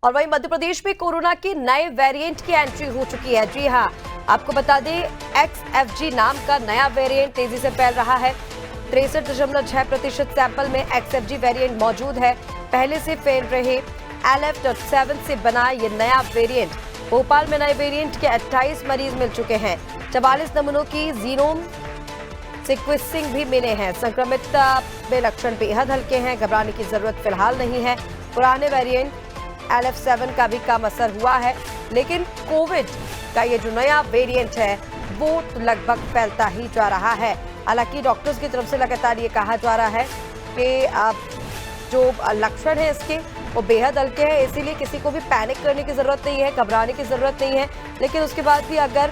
और वहीं मध्य प्रदेश में कोरोना के नए वेरिएंट की एंट्री हो चुकी है। जी हां, आपको बता दें XFG नाम का नया वेरिएंट तेजी से फैल रहा है। 63.6% सैंपल में XFG वेरिएंट मौजूद है। पहले से फैल रहे LF.7 से बना ये नया वेरिएंट। भोपाल में नए वेरिएंट के 28 मरीज मिल चुके हैं। 44 नमूनों की जीनोम सीक्वेंसिंग भी मिले हैं। संक्रमित में लक्षण बेहद हल्के हैं, घबराने की जरूरत फिलहाल नहीं है। पुराने वेरिएंट LF7 का भी कम असर हुआ है, लेकिन कोविड का ये जो नया वेरिएंट है वो तो लगभग फैलता ही जा रहा है। हालांकि डॉक्टर्स की तरफ से लगातार ये कहा जा रहा है कि जो लक्षण है इसके वो बेहद हल्के हैं, इसीलिए किसी को भी पैनिक करने की जरूरत नहीं है, घबराने की जरूरत नहीं है। लेकिन उसके बाद भी अगर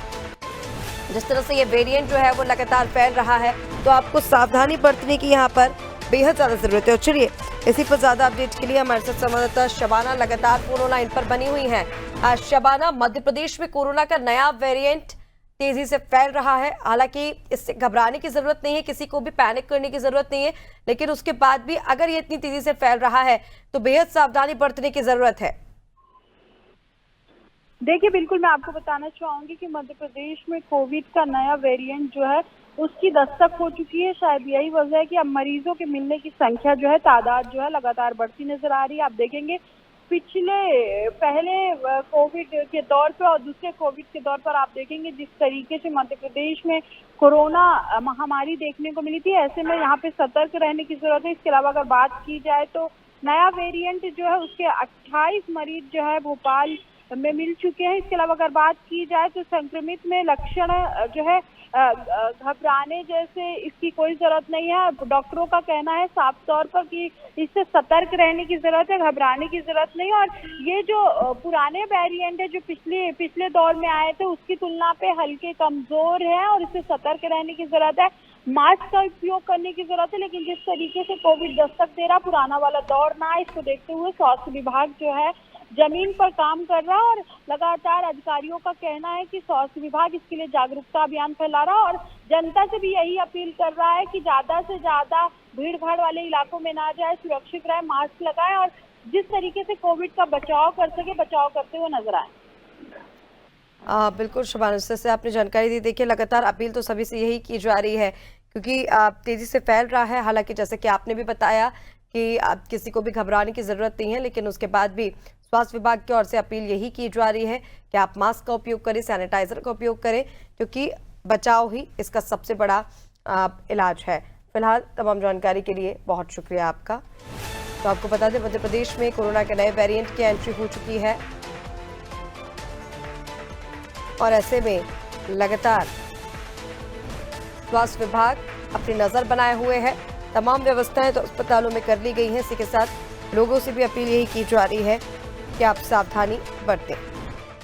जिस तरह से ये वेरिएंट जो है वो लगातार फैल रहा है तो आपको सावधानी बरतने की यहाँ पर बेहद ज्यादा जरूरत है। और चलिए इसी पर ज्यादा अपडेट के लिए हमारे साथ संवाददाता शबाना लगातार फोन लाइन पर बनी हुई है। शबाना, मध्य प्रदेश में कोरोना का नया वेरिएंट तेजी से फैल रहा है। हालांकि इससे घबराने की जरूरत नहीं है, किसी को भी पैनिक करने की जरूरत नहीं है, लेकिन उसके बाद भी अगर ये इतनी तेजी से फैल रहा है तो बेहद सावधानी बरतने की जरूरत है। देखिए, बिल्कुल मैं आपको बताना चाहूंगी कि मध्य प्रदेश में कोविड का नया वेरिएंट जो है उसकी दस्तक हो चुकी है। शायद यही वजह है कि अब मरीजों के मिलने की संख्या जो है, तादाद जो है लगातार बढ़ती नजर आ रही है। आप देखेंगे पहले कोविड के दौर पर और दूसरे कोविड के दौर पर आप देखेंगे जिस तरीके से मध्य प्रदेश में कोरोना महामारी देखने को मिली थी, ऐसे में यहाँ पे सतर्क रहने की जरूरत है। इसके अलावा अगर बात की जाए तो नया वेरिएंट जो है उसके 28 मरीज जो है भोपाल में मिल चुके हैं। इसके अलावा अगर बात की जाए तो संक्रमित में लक्षण जो है घबराने जैसे इसकी कोई जरूरत नहीं है। डॉक्टरों का कहना है साफ तौर पर कि इससे सतर्क रहने की जरूरत है, घबराने की जरूरत नहीं। और ये जो पुराने वेरिएंट है जो पिछले दौर में आए थे उसकी तुलना पे हल्के कमजोर है और इससे सतर्क रहने की जरूरत है। मास्क का उपयोग करने की जरूरत है, लेकिन जिस तरीके से कोविड दस्तक दे रहा पुराना वाला दौर ना, इसको देखते हुए स्वास्थ्य विभाग जो है जमीन पर काम कर रहा है और लगातार अधिकारियों का कहना है कि स्वास्थ्य विभाग इसके लिए जागरूकता अभियान फैला रहा है और जनता से भी यही अपील कर रहा है कि ज्यादा से ज्यादा भीड़ भाड़ वाले इलाकों में ना जाए, सुरक्षित रहे, मास्क लगाएं और जिस तरीके से कोविड का बचाव कर सके बचाव करते हुए नजर आए। बिल्कुल शबाना, से आपने जानकारी दी। देखिए लगातार अपील तो सभी से यही की जा रही है क्योंकि तेजी से फैल रहा है। हालांकि जैसे कि आपने भी बताया कि किसी को भी घबराने की जरूरत नहीं है, लेकिन उसके बाद भी स्वास्थ्य विभाग की ओर से अपील यही की जा रही है कि आप मास्क का उपयोग करें, सैनिटाइजर का उपयोग करें, क्योंकि बचाव ही इसका सबसे बड़ा इलाज है। फिलहाल तमाम जानकारी के लिए बहुत शुक्रिया आपका। तो आपको बता दें मध्य प्रदेश में कोरोना के नए वेरिएंट की एंट्री हो चुकी है और ऐसे में लगातार स्वास्थ्य विभाग अपनी नजर बनाए हुए है। तमाम व्यवस्थाएं तो अस्पतालों में कर ली गई हैं। इसी के साथ लोगों से भी अपील यही की जा रही है कि आप सावधानी बरतें।